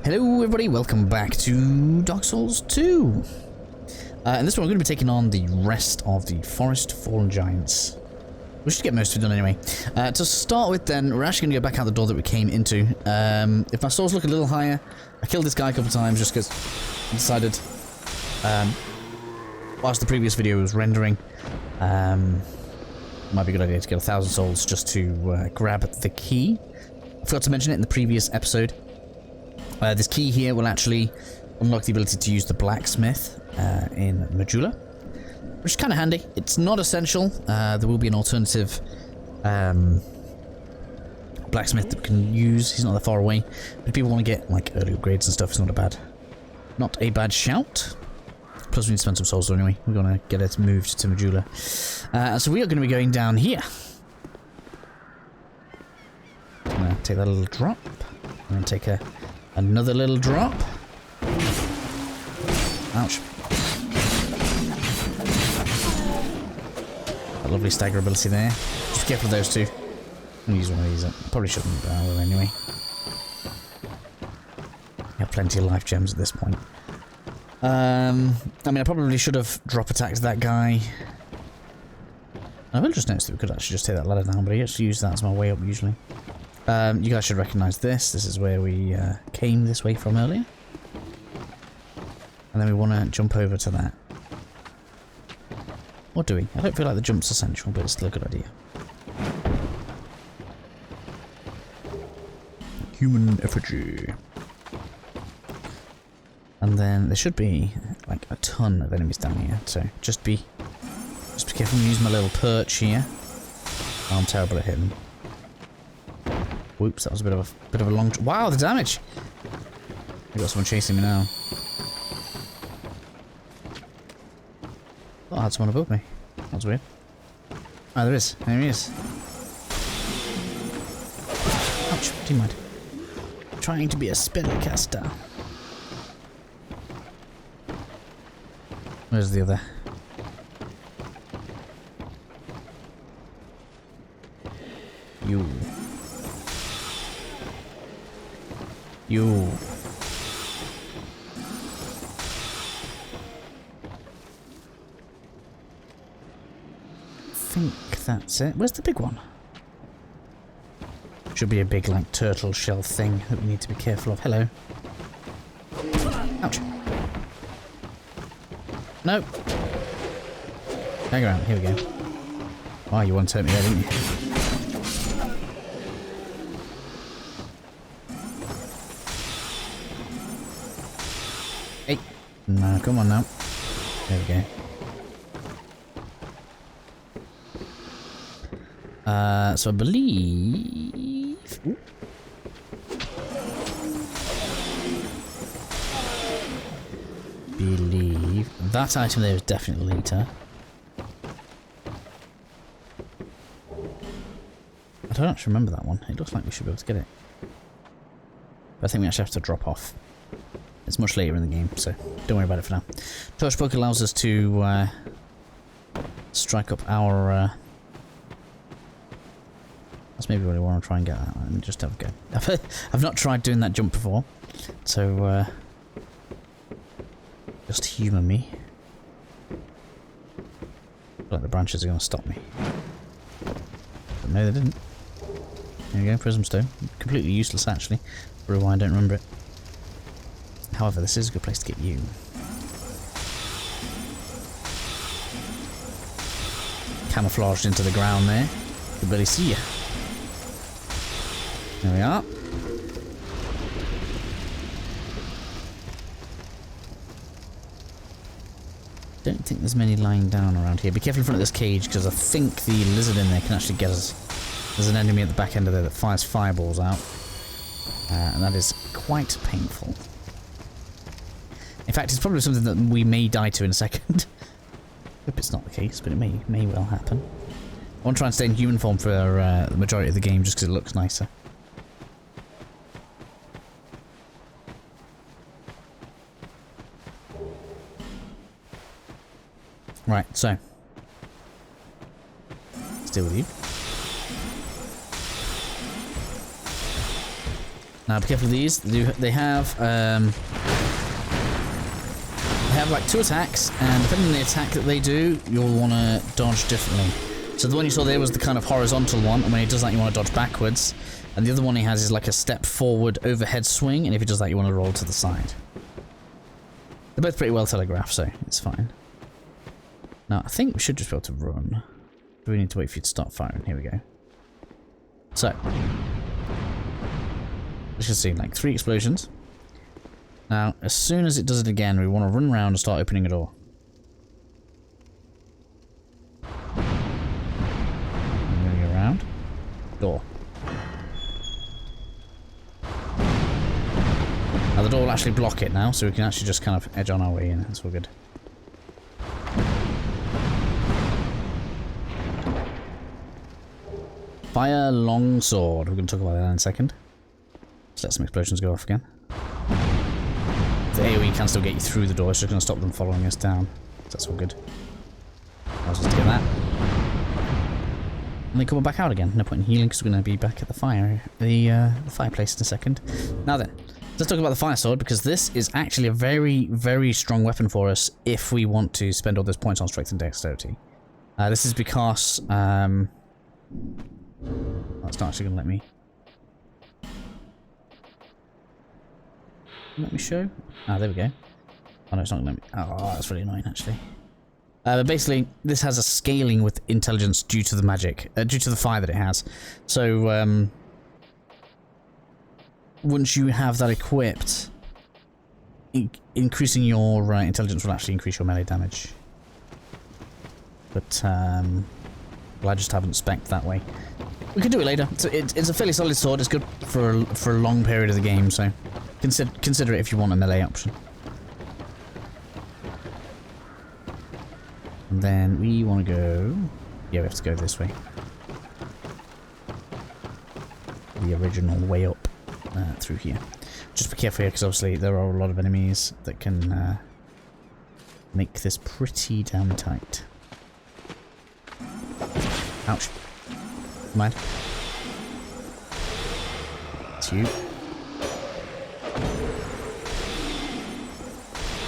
Hello everybody, welcome back to Dark Souls 2. In this one we're going to be taking on the rest of the Forest Fallen Giants. We should get most of it done anyway. To start with then, we're actually going to go back out the door that we came into. If my souls look a little higher, I killed this guy a couple of times just because I decided, whilst the previous video was rendering, it might be a good idea to get 1,000 souls just to grab the key. I forgot to mention it in the previous episode. This key here will actually unlock the ability to use the blacksmith in Majula, which is kind of handy. It's not essential. There will be an alternative blacksmith that we can use. He's not that far away. But if people want to get like early upgrades and stuff, it's not a bad shout. Plus we need to spend some souls, so anyway, we're going to get it moved to Majula. So we are going to be going down here. I'm going to take that little drop. I'm going to take another little drop. Ouch. That lovely stagger ability there. Just be careful of those two. I'm going to use one of these up. Probably shouldn't, but I will anyway. I have plenty of life gems at this point. I mean, I probably should have drop attacked that guy. I will just notice that we could actually just take that ladder down, but I actually use that as my way up usually. You guys should recognise this. This is where we came this way from earlier. And then we want to jump over to that. Or do we? I don't feel like the jump's essential, but it's still a good idea. Human effigy. And then there should be like a ton of enemies down here, so just be careful and use my little perch here. Oh, I'm terrible at hitting. Whoops, that was a bit of a long. Wow, the damage! We got someone chasing me now. Oh, I had someone above me. That was weird. Ah, there is. There he is. Ouch! Do you mind? Trying to be a spellcaster. Where's the other? You. I think that's it. Where's the big one? Should be a big, like, turtle shell thing that we need to be careful of. Hello. Ouch. No. Hang around. Here we go. Oh, you wanted to hurt me there, didn't you? Hey. No, come on now. There we go. So I believe... Ooh. That item there is definitely later. I don't actually remember that one. It looks like we should be able to get it. But I think we actually have to drop off. It's much later in the game, so don't worry about it for now. Torchbook allows us to strike up our... That's maybe what I want to try and get at. Let me just have a go. I've not tried doing that jump before, so just humour me. I feel like the branches are going to stop me. But no, they didn't. There we go, Prism Stone. Completely useless, actually. For why I don't remember it. However, this is a good place to get you. Camouflaged into the ground there. Could barely see you. There we are. Don't think there's many lying down around here. Be careful in front of this cage, because I think the lizard in there can actually get us. There's an enemy at the back end of there that fires fireballs out. And that is quite painful. In fact, it's probably something that we may die to in a second. Hope it's not the case, but it may well happen. I want to try and stay in human form for the majority of the game, just because it looks nicer. Right, so. Let's deal with you. Now, be careful of these. They have like 2 attacks, and depending on the attack that they do, you'll want to dodge differently. So the one you saw there was the kind of horizontal one, and when he does that, you want to dodge backwards. And the other one he has is like a step forward overhead swing, and if he does that, you want to roll to the side. They're both pretty well telegraphed, so it's fine. Now, I think we should just be able to run. Do we need to wait for you to start firing? Here we go. So, as you can see, like 3 explosions. Now, as soon as it does it again, we want to run around and start opening a door. Moving around. Door. Now the door will actually block it now, so we can actually just kind of edge on our way in. That's all good. Fire longsword. We're going to talk about that in a second. Let's let some explosions go off again. The AoE can still get you through the door, it's just going to stop them following us down. That's all good. I'll just get that. And then come back out again. No point in healing because we're going to be back at the fireplace in a second. Now then, let's talk about the fire sword, because this is actually a very, very strong weapon for us if we want to spend all those points on strength and dexterity. This is because that's not actually going to let me. Let me show. Ah, there we go. Oh no, it's not going to let me. Oh, that's really annoying actually. But basically, this has a scaling with intelligence due to the magic, due to the fire that it has. So, once you have that equipped, increasing your intelligence will actually increase your melee damage. But, well, I just haven't spec'd that way. We can do it later. It's a fairly solid sword. It's good for a long period of the game, so consider it if you want a melee option. And then we want to go... Yeah, we have to go this way. The original way up through here. Just be careful here, because obviously there are a lot of enemies that can make this pretty damn tight. Ouch. Never mind. It's you.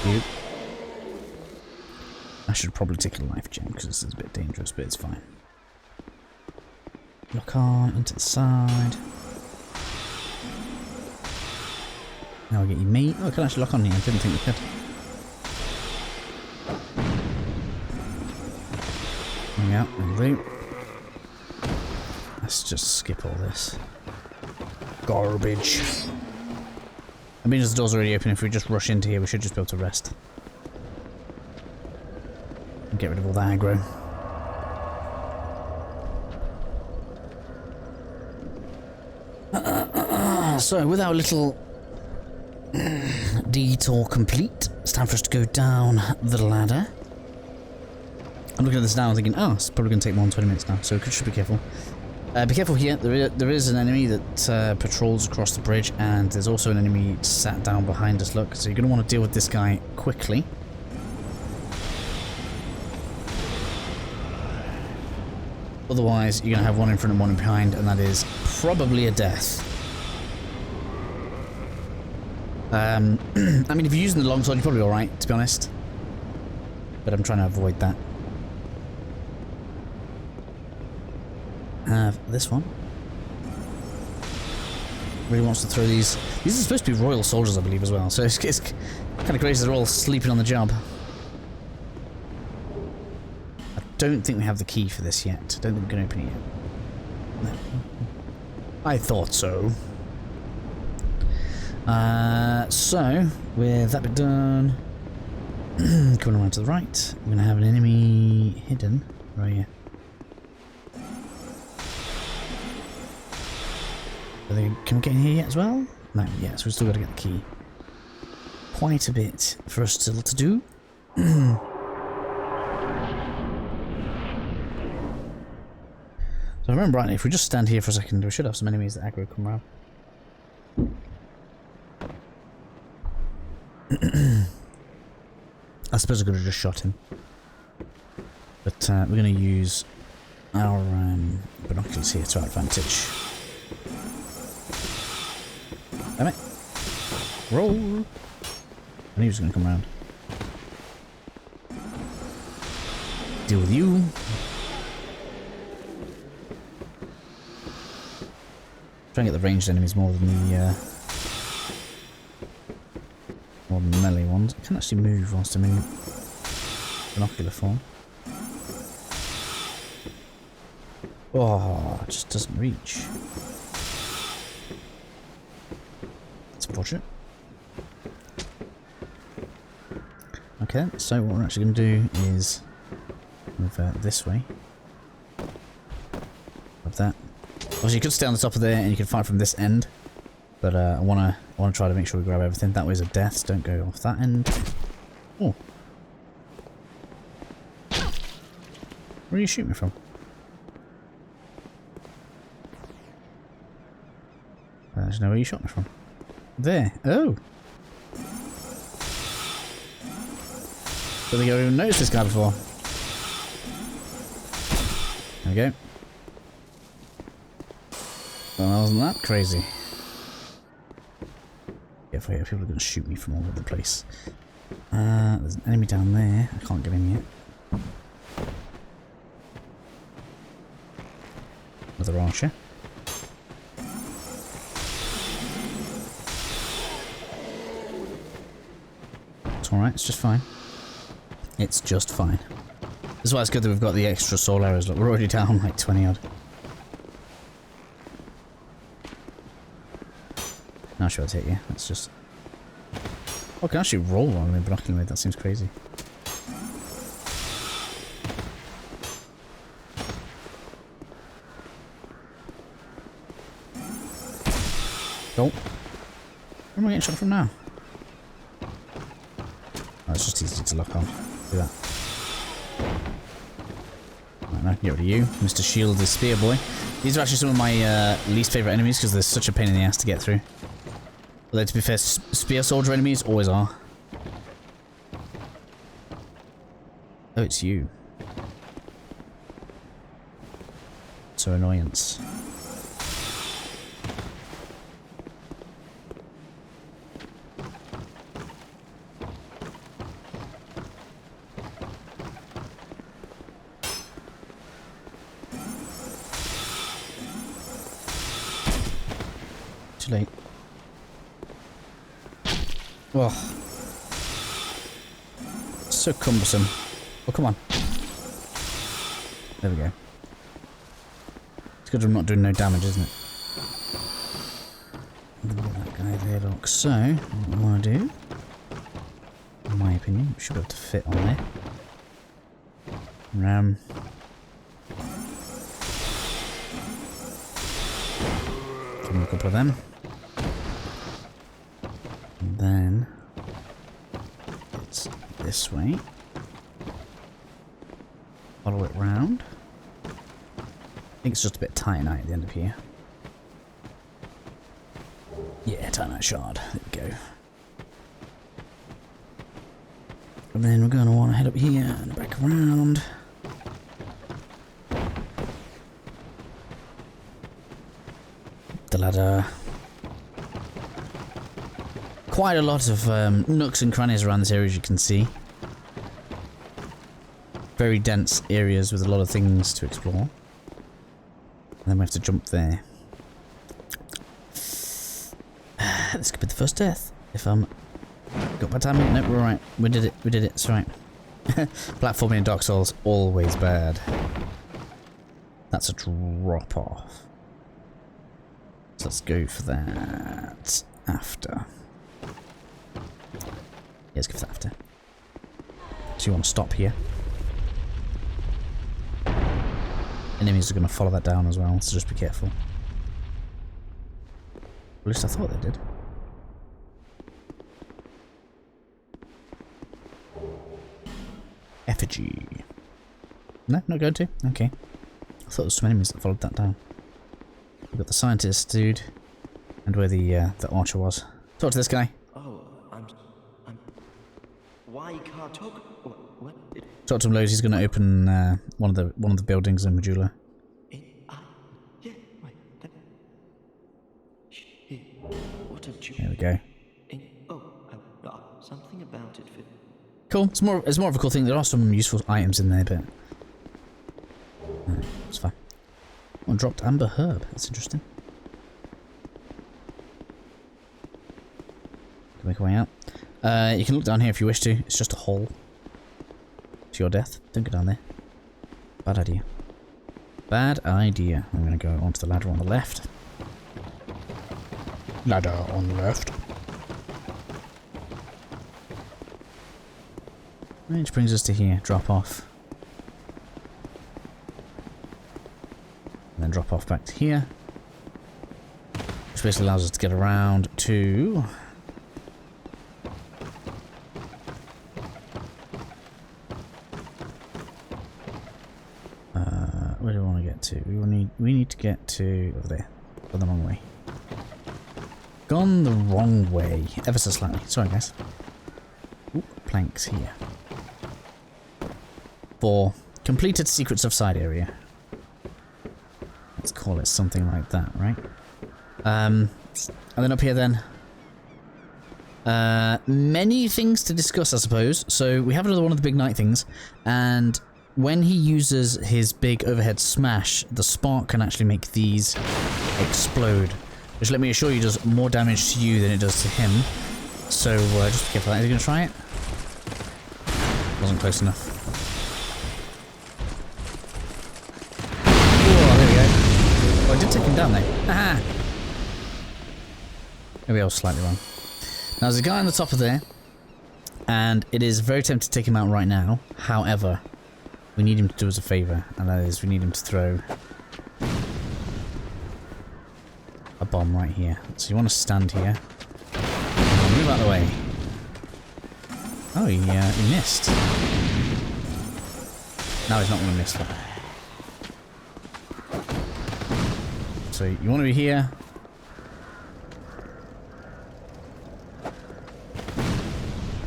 You. I should probably take a life gem because this is a bit dangerous, but it's fine. Lock on, into the side. Now I'll get you meat. Oh, I can actually lock on here. I didn't think we could. Yeah, that'll do. Let's just skip all this. Garbage. I mean, the door's already open. If we just rush into here, we should just be able to rest. And get rid of all the aggro. So, with our little detour complete, it's time for us to go down the ladder. I'm looking at this now and thinking, oh, it's probably going to take more than 20 minutes now, so we should be careful. Be careful here, there is an enemy that patrols across the bridge, and there's also an enemy sat down behind us, look, so you're going to want to deal with this guy quickly. Otherwise, you're going to have one in front and one behind, and that is probably a death. I mean, if you're using the longsword, you're probably alright, to be honest. But I'm trying to avoid that. This one. Really wants to throw these. These are supposed to be royal soldiers, I believe, as well. So it's kind of crazy they're all sleeping on the job. I don't think we have the key for this yet. I don't think we can open it yet. No. I thought so. So, with that bit done, coming around to the right, we're going to have an enemy hidden right here. Can we get in here yet as well? No, yeah, so we've still got to get the key. Quite a bit for us still to do. So I remember rightly, if we just stand here for a second, we should have some enemies that aggro come around. I suppose I could have just shot him. But we're going to use our binoculars here to our advantage. Damn it. Roll. I knew he was going to come around. Deal with you. Try and get the ranged enemies more than the melee ones. I can actually move whilst I'm in binocular form. Oh, it just doesn't reach. Let's approach it. Okay, so what we're actually going to do is move this way. Like that. Obviously, you could stay on the top of there and you can fight from this end, but I wanna try to make sure we grab everything. That way's a death. Don't go off that end. Oh, where are you shooting me from? I don't know where you shot me from. There. Oh. Don't think I've even noticed this guy before. There we go. Well, wasn't that crazy? If people are going to shoot me from all over the place. There's an enemy down there. I can't get in yet. Another archer. It's alright, it's just fine. It's just fine. This is why it's good that we've got the extra soul arrows. Look, we're already down like 20 odd. Not sure I'll take you. Let's just... Oh, I can actually roll one with binocular mode. That seems crazy. Oh. Where am I getting shot from now? Oh, it's just easy to lock on. Do that. Right, now I can get rid of you. Mr. Shield the Spear Boy. These are actually some of my least favourite enemies because they're such a pain in the ass to get through. Although, to be fair, spear soldier enemies always are. Oh, it's you. So annoyance. Too late. Oh. So cumbersome. Oh, come on. There we go. It's good I'm not doing no damage, isn't it? That guy there, look. So, what I want to do, in my opinion, we should be able to fit on there. Give me a couple of them. And then it's this way. Follow it round. I think it's just a bit titanite at the end of here. Yeah, titanite shard. There we go. And then we're going to want to head up here and back around. The ladder. Quite a lot of nooks and crannies around this area, as you can see. Very dense areas with a lot of things to explore. And then we have to jump there. This could be the first death. If I'm... Got my timing? No, we're alright. We did it. We did it. It's right. Platforming in Dark Souls, always bad. That's a drop off. So let's go for that after. Yeah, let's go for that after. So you want to stop here. Enemies are going to follow that down as well, so just be careful. At least I thought they did. Effigy. No, not going to? Okay. I thought there was some enemies that followed that down. We've got the scientist dude, and where the archer was. Talk to this guy. Oh, I'm... Why you can't talk? What? Talk to him loads. He's going to open one of the buildings in Majula. Yeah, wait. What a joke. go. Something about it. Cool. It's more of a cool thing. There are some useful items in there, but it's fine. Oh, dropped amber herb. That's interesting. Can make a way out. You can look down here if you wish to. It's just a hole to your death. Don't go down there. Bad idea. Bad idea. I'm going to go onto the ladder on the left. Ladder on the left. Which brings us to here. Drop off. And then drop off back to here. Which basically allows us to get around to... where do we want to get to? We need to get to over there. Gone the wrong way. Gone the wrong way. Ever so slightly. Sorry, guys. Ooh, planks here. For completed secrets of side area. Let's call it something like that, right? And then up here then. Many things to discuss, I suppose. So we have another one of the big night things, and when he uses his big overhead smash, the spark can actually make these explode. Which, let me assure you, does more damage to you than it does to him. So just be careful. Is he going to try it? Wasn't close enough. Oh, there we go. Oh, I did take him down there. Aha! Maybe I was slightly wrong. Now there's a guy on the top of there, and it is very tempting to take him out right now. However, we need him to do us a favour, and that is we need him to throw a bomb right here. So you want to stand here. Move out of the way. Oh, he missed. Now he's not going to miss that. So you want to be here.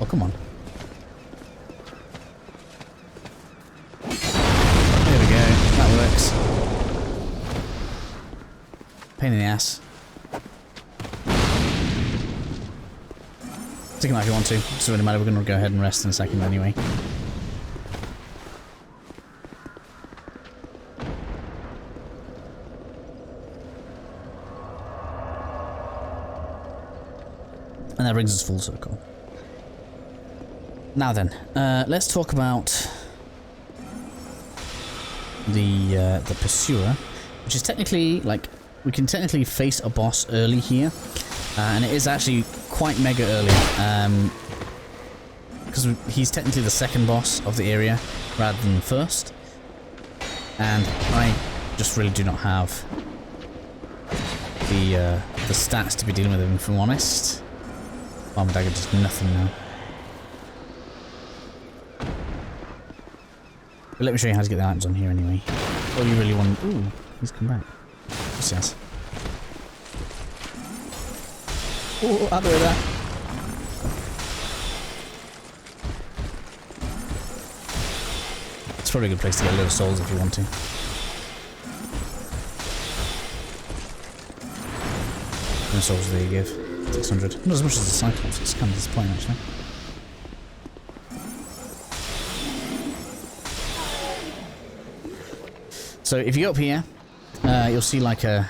Oh, come on. There we go. That works. Pain in the ass. Take him out if you want to. It doesn't really matter. We're going to go ahead and rest in a second anyway. And that brings us full circle. Now then, let's talk about the pursuer, which is technically, like, we can technically face a boss early here, and it is actually quite mega early, because he's technically the second boss of the area rather than the first, and I just really do not have the stats to be dealing with him, if I'm honest. Armor dagger does nothing now. But let me show you how to get the items on here anyway. Oh, you really want... Ooh, he's come back. Yes. Oh, out the way there. It's probably a good place to get a load of souls if you want to. How many souls do they give? 600. Not as much as the Cyclops. It's kind of disappointing, actually. So if you go up here, you'll see like a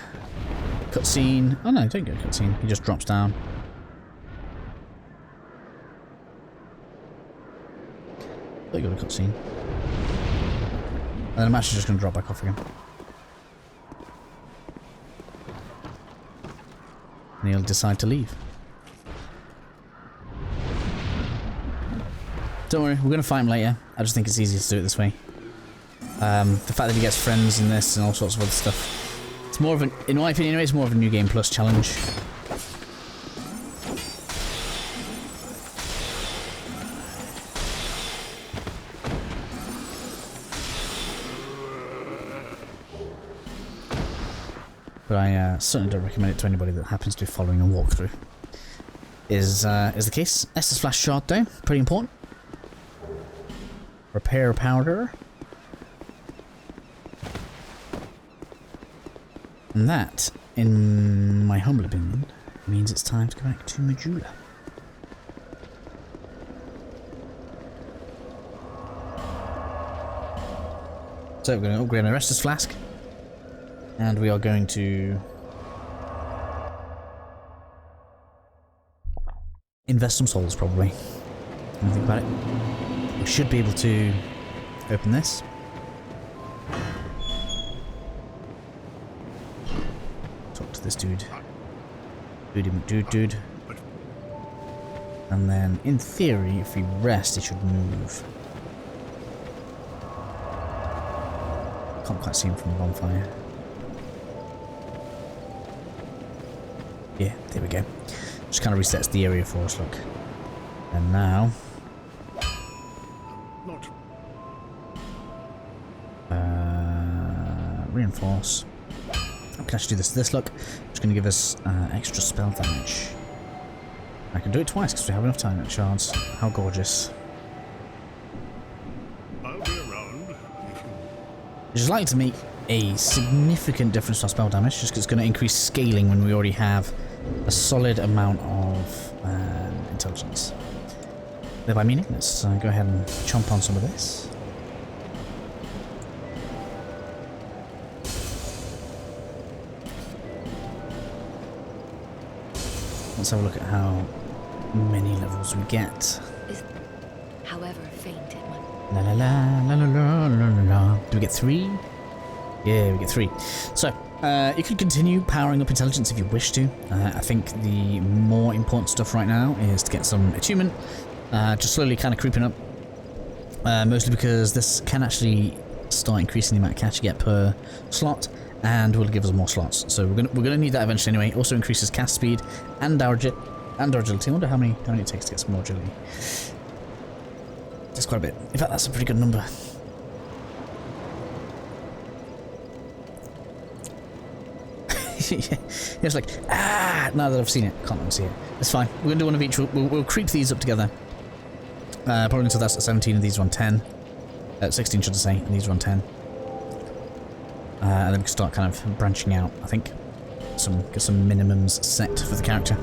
cutscene. Oh no, don't get a cutscene. He just drops down. There you got a cutscene. And then I'm actually just going to drop back off again. And he'll decide to leave. Don't worry, we're going to fight him later. I just think it's easier to do it this way. The fact that he gets friends in this and all sorts of other stuff. It's more of an, in my opinion anyway, it's more of a New Game Plus challenge. But I certainly don't recommend it to anybody that happens to be following a walkthrough. Is the case. Estus Flash Shard though, pretty important. Repair powder. And that, in my humble opinion, means it's time to go back to Majula. So we're going to upgrade our Estus Flask. And we are going to invest some souls, probably. When I think about it. We should be able to open this. Talk to this dude. Dude. And then, in theory, if we rest, it should move. Can't quite see him from the bonfire. Yeah, there we go. Just kind of resets the area for us, look. And now... reinforce. I can actually do this, look. It's going to give us extra spell damage. I can do it twice because we have enough time at shards. How gorgeous. I'll be around. I'd just like to make a significant difference to our spell damage, just because it's going to increase scaling when we already have a solid amount of intelligence. Thereby meaning, let's go ahead and chomp on some of this. Let's have a look at how many levels we get. However faint it might. La la la la la la la la. Do we get 3? Yeah, we get 3. So, you could continue powering up intelligence if you wish to. I think the more important stuff right now is to get some attunement. Just slowly kind of creeping up. Mostly because this can actually start increasing the amount of cash you get per slot, and will give us more slots. So we're gonna need that eventually anyway. Also increases cast speed and our agility. I wonder how many it takes to get some more agility. That's quite a bit. In fact, that's a pretty good number. Yeah, it's like, now that I've seen it, can't unsee it. It's fine. We're gonna do one of each. We'll creep these up together. Probably until that's at 17 and these are on 10. 16 should I say, and these are on 10. And then we can start kind of branching out, I think. Get some minimums set for the character.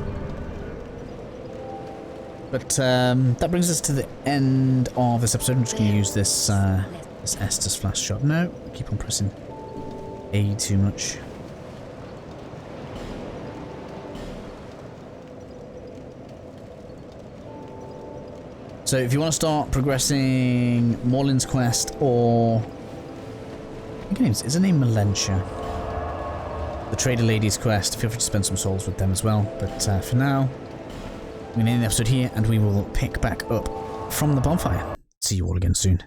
But that brings us to the end of this episode. I'm just going to use this Estus flash shot. No, keep on pressing A too much. So if you want to start progressing Morlin's quest, or I think is her name Melentia, the Trader Lady's quest, feel free to spend some souls with them as well. But for now, we're going to end the episode here, and we will pick back up from the bonfire. See you all again soon.